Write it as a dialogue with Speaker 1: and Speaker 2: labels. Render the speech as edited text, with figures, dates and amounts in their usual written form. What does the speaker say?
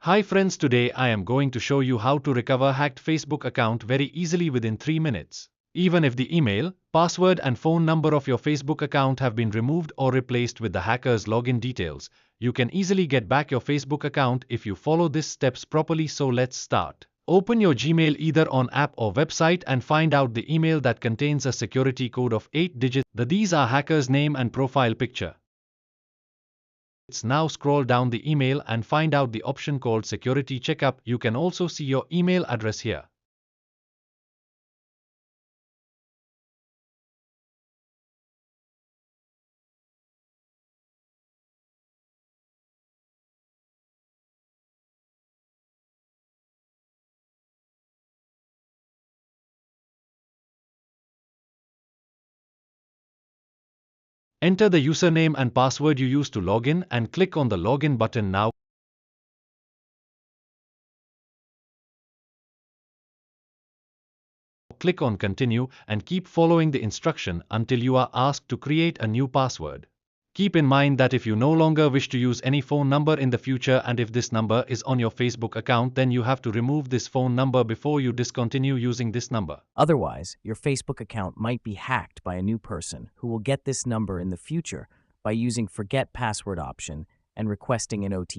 Speaker 1: Hi friends, today I am going to show you how to recover hacked Facebook account very easily within 3 minutes. Even if the email, password and phone number of your Facebook account have been removed or replaced with the hacker's login details, you can easily get back your Facebook account if you follow these steps properly. So let's start. Open your Gmail either on app or website and find out the email that contains a security code of 8 digits. These are hacker's name and profile picture. Now scroll down the email and find out the option called Security Checkup. You can also see your email address here. Enter the username and password you used to log in and click on the login button now. Click on continue and keep following the instruction until you are asked to create a new password. Keep in mind that if you no longer wish to use any phone number in the future and if this number is on your Facebook account, then you have to remove this phone number before you discontinue using this number.
Speaker 2: Otherwise, your Facebook account might be hacked by a new person who will get this number in the future by using forget password option and requesting an OTP.